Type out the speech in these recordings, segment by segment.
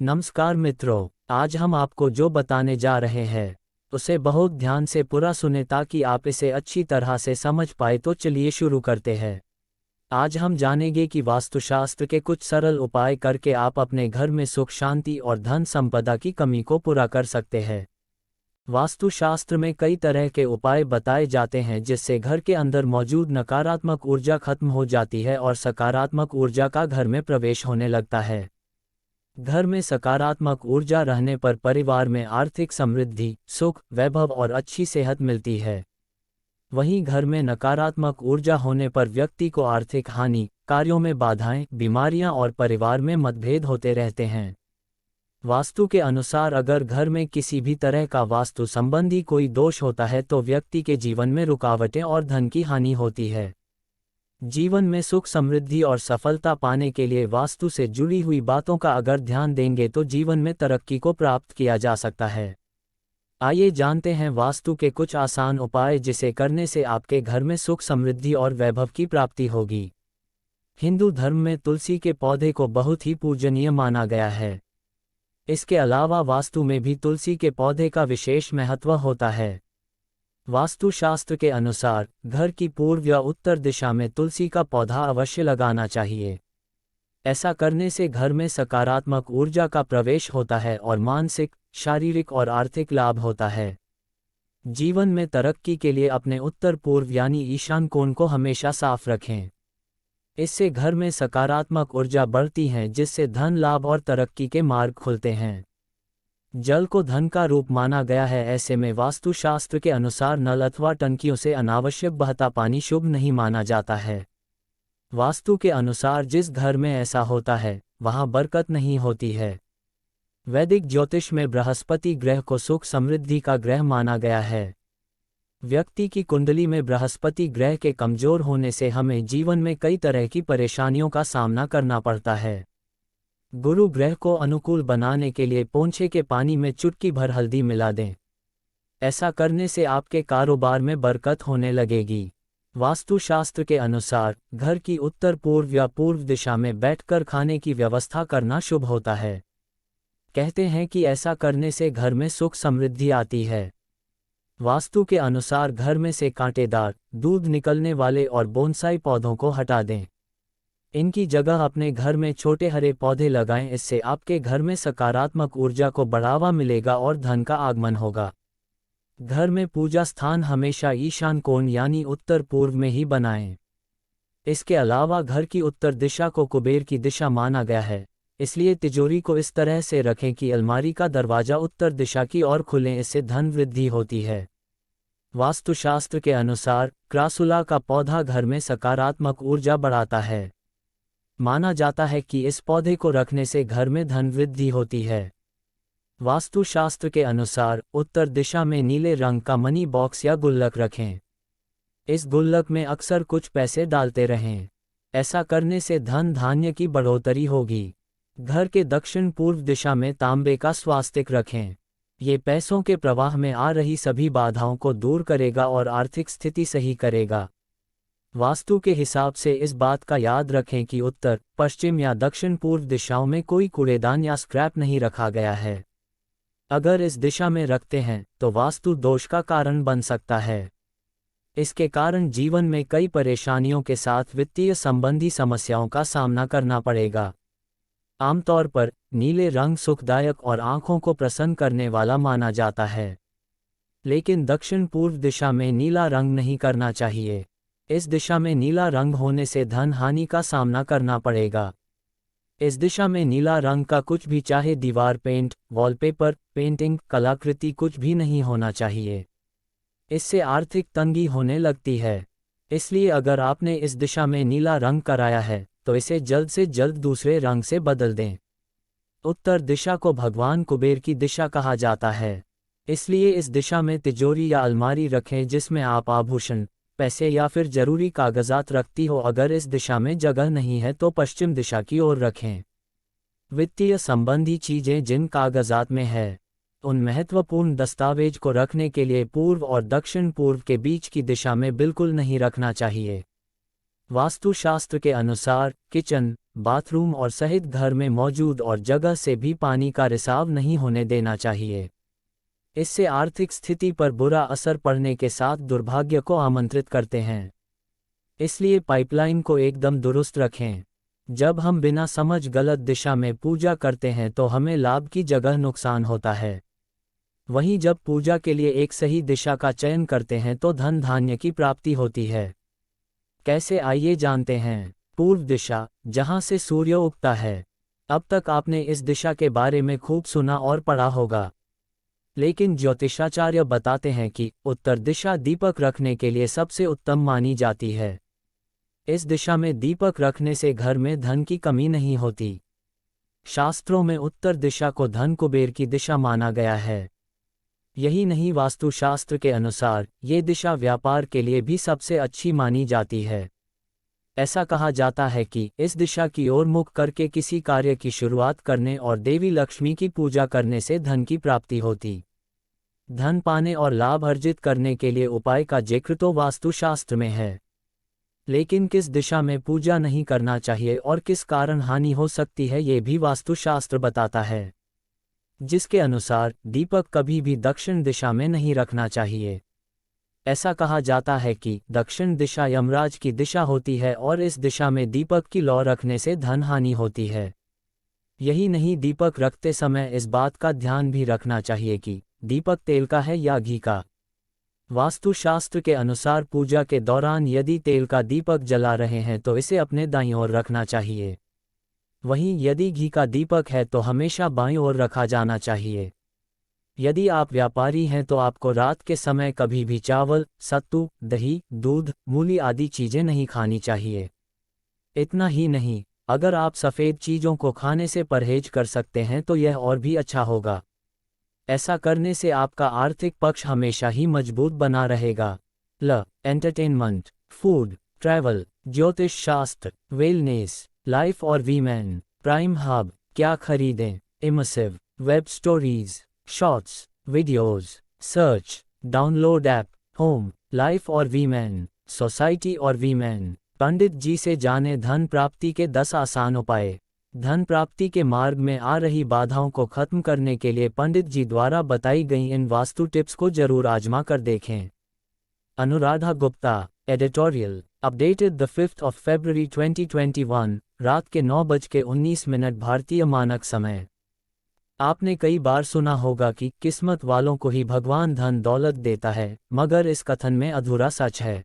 नमस्कार मित्रों, आज हम आपको जो बताने जा रहे हैं उसे बहुत ध्यान से पूरा सुने ताकि आप इसे अच्छी तरह से समझ पाए। तो चलिए शुरू करते हैं। आज हम जानेंगे कि वास्तुशास्त्र के कुछ सरल उपाय करके आप अपने घर में सुख शांति और धन संपदा की कमी को पूरा कर सकते हैं। वास्तुशास्त्र में कई तरह के उपाय बताए जाते हैं जिससे घर के अंदर मौजूद नकारात्मक ऊर्जा खत्म हो जाती है और सकारात्मक ऊर्जा का घर में प्रवेश होने लगता है। घर में सकारात्मक ऊर्जा रहने पर परिवार में आर्थिक समृद्धि, सुख, वैभव और अच्छी सेहत मिलती है। वहीं घर में नकारात्मक ऊर्जा होने पर व्यक्ति को आर्थिक हानि, कार्यों में बाधाएं, बीमारियां और परिवार में मतभेद होते रहते हैं। वास्तु के अनुसार अगर घर में किसी भी तरह का वास्तु संबंधी कोई दोष होता है तो व्यक्ति के जीवन में रुकावटें और धन की हानि होती है। जीवन में सुख समृद्धि और सफलता पाने के लिए वास्तु से जुड़ी हुई बातों का अगर ध्यान देंगे तो जीवन में तरक्की को प्राप्त किया जा सकता है। आइए जानते हैं वास्तु के कुछ आसान उपाय जिसे करने से आपके घर में सुख समृद्धि और वैभव की प्राप्ति होगी। हिंदू धर्म में तुलसी के पौधे को बहुत ही पूजनीय माना गया है। इसके अलावा वास्तु में भी तुलसी के पौधे का विशेष महत्व होता है। वास्तुशास्त्र के अनुसार घर की पूर्व या उत्तर दिशा में तुलसी का पौधा अवश्य लगाना चाहिए। ऐसा करने से घर में सकारात्मक ऊर्जा का प्रवेश होता है और मानसिक, शारीरिक और आर्थिक लाभ होता है। जीवन में तरक्की के लिए अपने उत्तर पूर्व यानी ईशान कोण को हमेशा साफ रखें। इससे घर में सकारात्मक ऊर्जा बढ़ती है जिससे धन लाभ और तरक्की के मार्ग खुलते हैं। जल को धन का रूप माना गया है, ऐसे में वास्तुशास्त्र के अनुसार नल अथवा टंकियों से अनावश्यक बहता पानी शुभ नहीं माना जाता है। वास्तु के अनुसार जिस घर में ऐसा होता है वहां बरकत नहीं होती है। वैदिक ज्योतिष में बृहस्पति ग्रह को सुख समृद्धि का ग्रह माना गया है। व्यक्ति की कुंडली में बृहस्पति ग्रह के कमजोर होने से हमें जीवन में कई तरह की परेशानियों का सामना करना पड़ता है। गुरु ग्रह को अनुकूल बनाने के लिए पोंछे के पानी में चुटकी भर हल्दी मिला दें। ऐसा करने से आपके कारोबार में बरकत होने लगेगी। वास्तुशास्त्र के अनुसार घर की उत्तर पूर्व या पूर्व दिशा में बैठकर खाने की व्यवस्था करना शुभ होता है। कहते हैं कि ऐसा करने से घर में सुख समृद्धि आती है। वास्तु के अनुसार घर में से कांटेदार, दूध निकलने वाले और बोनसाई पौधों को हटा दें। इनकी जगह अपने घर में छोटे हरे पौधे लगाएं। इससे आपके घर में सकारात्मक ऊर्जा को बढ़ावा मिलेगा और धन का आगमन होगा। घर में पूजा स्थान हमेशा ईशान कोण यानी उत्तर पूर्व में ही बनाएं। इसके अलावा घर की उत्तर दिशा को कुबेर की दिशा माना गया है, इसलिए तिजोरी को इस तरह से रखें कि अलमारी का दरवाजा उत्तर दिशा की ओर खुले। इससे धन वृद्धि होती है। वास्तुशास्त्र के अनुसार क्रासुला का पौधा घर में सकारात्मक ऊर्जा बढ़ाता है। माना जाता है कि इस पौधे को रखने से घर में धन वृद्धि होती है। वास्तुशास्त्र के अनुसार उत्तर दिशा में नीले रंग का मनी बॉक्स या गुल्लक रखें। इस गुल्लक में अक्सर कुछ पैसे डालते रहें। ऐसा करने से धन धान्य की बढ़ोतरी होगी। घर के दक्षिण पूर्व दिशा में तांबे का स्वास्तिक रखें। ये पैसों के प्रवाह में आ रही सभी बाधाओं को दूर करेगा और आर्थिक स्थिति सही करेगा। वास्तु के हिसाब से इस बात का याद रखें कि उत्तर, पश्चिम या दक्षिण पूर्व दिशाओं में कोई कूड़ेदान या स्क्रैप नहीं रखा गया है। अगर इस दिशा में रखते हैं तो वास्तु दोष का कारण बन सकता है। इसके कारण जीवन में कई परेशानियों के साथ वित्तीय संबंधी समस्याओं का सामना करना पड़ेगा। आमतौर पर नीले रंग सुखदायक और आंखों को प्रसन्न करने वाला माना जाता है, लेकिन दक्षिण पूर्व दिशा में नीला रंग नहीं करना चाहिए। इस दिशा में नीला रंग होने से धन हानि का सामना करना पड़ेगा। इस दिशा में नीला रंग का कुछ भी, चाहे दीवार पेंट, वॉलपेपर, पेंटिंग, कलाकृति, कुछ भी नहीं होना चाहिए। इससे आर्थिक तंगी होने लगती है। इसलिए अगर आपने इस दिशा में नीला रंग कराया है तो इसे जल्द से जल्द दूसरे रंग से बदल दें। उत्तर दिशा को भगवान कुबेर की दिशा कहा जाता है, इसलिए इस दिशा में तिजोरी या अलमारी रखें जिसमें आप आभूषण, पैसे या फिर जरूरी कागजात रखती हो। अगर इस दिशा में जगह नहीं है तो पश्चिम दिशा की ओर रखें। वित्तीय संबंधी चीजें जिन कागजात में है उन महत्वपूर्ण दस्तावेज को रखने के लिए पूर्व और दक्षिण पूर्व के बीच की दिशा में बिल्कुल नहीं रखना चाहिए। वास्तुशास्त्र के अनुसार किचन, बाथरूम और सहित घर में मौजूद और जगह से भी पानी का रिसाव नहीं होने देना चाहिए। इससे आर्थिक स्थिति पर बुरा असर पड़ने के साथ दुर्भाग्य को आमंत्रित करते हैं। इसलिए पाइपलाइन को एकदम दुरुस्त रखें। जब हम बिना समझ गलत दिशा में पूजा करते हैं तो हमें लाभ की जगह नुकसान होता है। वहीं जब पूजा के लिए एक सही दिशा का चयन करते हैं तो धन धान्य की प्राप्ति होती है। कैसे, आइए जानते हैं। पूर्व दिशा, जहां से सूर्य उगता है। अब तक आपने इस दिशा के बारे में खूब सुना और पढ़ा होगा, लेकिन ज्योतिषाचार्य बताते हैं कि उत्तर दिशा दीपक रखने के लिए सबसे उत्तम मानी जाती है। इस दिशा में दीपक रखने से घर में धन की कमी नहीं होती। शास्त्रों में उत्तर दिशा को धन कुबेर की दिशा माना गया है। यही नहीं, वास्तुशास्त्र के अनुसार ये दिशा व्यापार के लिए भी सबसे अच्छी मानी जाती है। ऐसा कहा जाता है कि इस दिशा की ओर मुख करके किसी कार्य की शुरुआत करने और देवी लक्ष्मी की पूजा करने से धन की प्राप्ति होती। धन पाने और लाभ अर्जित करने के लिए उपाय का जिक्र तो वास्तुशास्त्र में है, लेकिन किस दिशा में पूजा नहीं करना चाहिए और किस कारण हानि हो सकती है ये भी वास्तुशास्त्र बताता है। जिसके अनुसार दीपक कभी भी दक्षिण दिशा में नहीं रखना चाहिए। ऐसा कहा जाता है कि दक्षिण दिशा यमराज की दिशा होती है और इस दिशा में दीपक की लौ रखने से धन हानि होती है। यही नहीं, दीपक रखते समय इस बात का ध्यान भी रखना चाहिए कि दीपक तेल का है या घी का। वास्तुशास्त्र के अनुसार पूजा के दौरान यदि तेल का दीपक जला रहे हैं तो इसे अपने दाईं ओर रखना चाहिए। वहीं यदि घी का दीपक है तो हमेशा बाईं ओर रखा जाना चाहिए। यदि आप व्यापारी हैं तो आपको रात के समय कभी भी चावल, सत्तू, दही, दूध, मूली आदि चीजें नहीं खानी चाहिए। इतना ही नहीं, अगर आप सफ़ेद चीज़ों को खाने से परहेज कर सकते हैं तो यह और भी अच्छा होगा। ऐसा करने से आपका आर्थिक पक्ष हमेशा ही मजबूत बना रहेगा। एंटरटेनमेंट, फूड, ट्रैवल, ज्योतिष शास्त्र, वेलनेस, लाइफ और वीमेन, प्राइम हब, क्या खरीदें, immersive, web stories, shorts, videos, search, download app, home, life और वीमेन, सोसाइटी और वीमेन। पंडित जी से जाने धन प्राप्ति के 10 आसान उपाय। धन प्राप्ति के मार्ग में आ रही बाधाओं को खत्म करने के लिए पंडित जी द्वारा बताई गई इन वास्तु टिप्स को जरूर आजमा कर देखें। Anuradha Gupta, editorial, updated the 5th of February 2021, रात के 9:19 भारतीय मानक समय। आपने कई बार सुना होगा कि किस्मत वालों को ही भगवान धन दौलत देता है, मगर इस कथन में अधूरा सच है।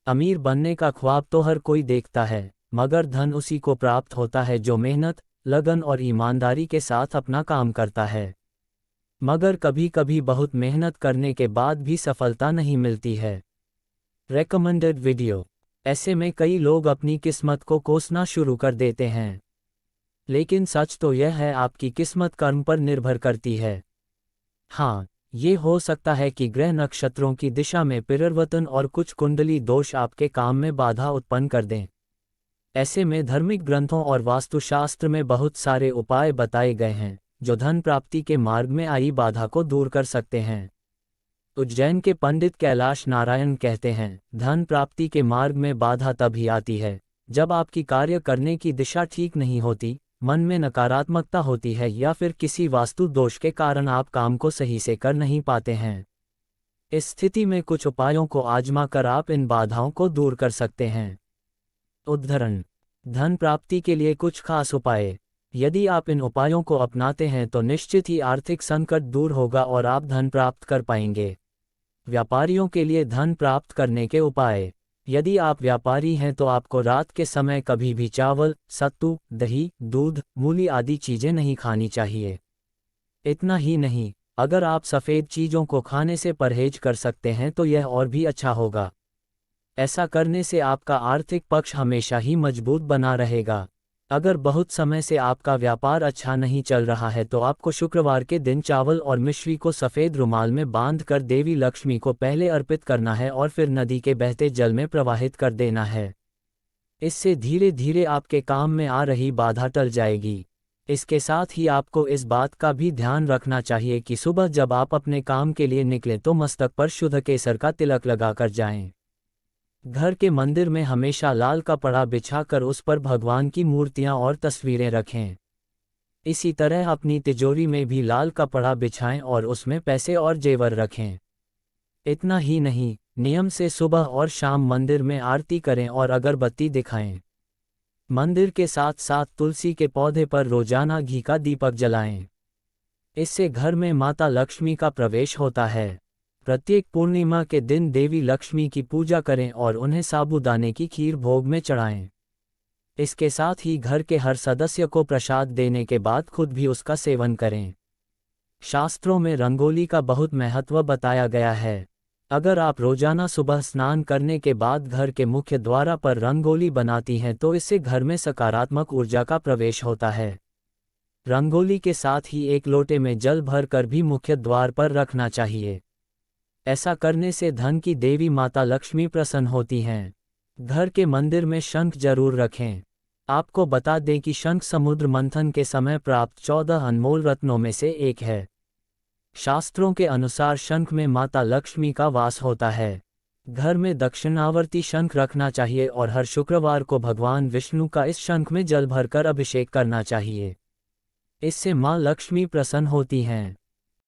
अमीर बनने का ख्वाब तो हर कोई देखता है, मगर धन उसी को प्राप्त होता है जो मेहनत, लगन और ईमानदारी के साथ अपना काम करता है। मगर कभी कभी बहुत मेहनत करने के बाद भी सफलता नहीं मिलती है। Recommended video. ऐसे में कई लोग अपनी किस्मत को कोसना शुरू कर देते हैं, लेकिन सच तो यह है आपकी किस्मत कर्म पर निर्भर करती है। हाँ, ये हो सकता है कि ग्रह नक्षत्रों की दिशा में परिवर्तन और कुछ कुंडली दोष आपके काम में बाधा उत्पन्न कर दें। ऐसे में धार्मिक ग्रंथों और वास्तुशास्त्र में बहुत सारे उपाय बताए गए हैं जो धन प्राप्ति के मार्ग में आई बाधा को दूर कर सकते हैं। उज्जैन के पंडित कैलाश नारायण कहते हैं, धन प्राप्ति के मार्ग में बाधा तभी आती है जब आपकी कार्य करने की दिशा ठीक नहीं होती, मन में नकारात्मकता होती है या फिर किसी वास्तु दोष के कारण आप काम को सही से कर नहीं पाते हैं। इस स्थिति में कुछ उपायों को आजमा कर आप इन बाधाओं को दूर कर सकते हैं। उदाहरण, धन प्राप्ति के लिए कुछ खास उपाय। यदि आप इन उपायों को अपनाते हैं तो निश्चित ही आर्थिक संकट दूर होगा और आप धन प्राप्त कर पाएंगे। व्यापारियों के लिए धन प्राप्त करने के उपाय। यदि आप व्यापारी हैं तो आपको रात के समय कभी भी चावल, सत्तू, दही, दूध, मूली आदि चीजें नहीं खानी चाहिए। इतना ही नहीं, अगर आप सफ़ेद चीज़ों को खाने से परहेज कर सकते हैं तो यह और भी अच्छा होगा। ऐसा करने से आपका आर्थिक पक्ष हमेशा ही मजबूत बना रहेगा। अगर बहुत समय से आपका व्यापार अच्छा नहीं चल रहा है तो आपको शुक्रवार के दिन चावल और मिश्री को सफ़ेद रुमाल में बांध कर देवी लक्ष्मी को पहले अर्पित करना है और फिर नदी के बहते जल में प्रवाहित कर देना है। इससे धीरे धीरे आपके काम में आ रही बाधा टल जाएगी। इसके साथ ही आपको इस बात का भी ध्यान रखना चाहिए कि सुबह जब आप अपने काम के लिए निकलें तो मस्तक पर शुद्ध केसर का तिलक लगाकर जाएं। घर के मंदिर में हमेशा लाल कपड़ा बिछाकर उस पर भगवान की मूर्तियां और तस्वीरें रखें। इसी तरह अपनी तिजोरी में भी लाल कपड़ा बिछाएं और उसमें पैसे और जेवर रखें। इतना ही नहीं, नियम से सुबह और शाम मंदिर में आरती करें और अगरबत्ती दिखाएं। मंदिर के साथ साथ तुलसी के पौधे पर रोजाना घी का दीपक जलाएं। इससे घर में माता लक्ष्मी का प्रवेश होता है। प्रत्येक पूर्णिमा के दिन देवी लक्ष्मी की पूजा करें और उन्हें साबूदाने की खीर भोग में चढ़ाएं। इसके साथ ही घर के हर सदस्य को प्रसाद देने के बाद खुद भी उसका सेवन करें। शास्त्रों में रंगोली का बहुत महत्व बताया गया है। अगर आप रोजाना सुबह स्नान करने के बाद घर के मुख्य द्वार पर रंगोली बनाती हैं तो इससे घर में सकारात्मक ऊर्जा का प्रवेश होता है। रंगोली के साथ ही एक लोटे में जल भरकर भी मुख्य द्वार पर रखना चाहिए। ऐसा करने से धन की देवी माता लक्ष्मी प्रसन्न होती हैं। घर के मंदिर में शंख जरूर रखें। आपको बता दें कि शंख समुद्र मंथन के समय प्राप्त 14 अनमोल रत्नों में से एक है। शास्त्रों के अनुसार शंख में माता लक्ष्मी का वास होता है। घर में दक्षिणावर्ती शंख रखना चाहिए और हर शुक्रवार को भगवान विष्णु का इस शंख में जल भरकर अभिषेक करना चाहिए। इससे मां लक्ष्मी प्रसन्न होती हैं।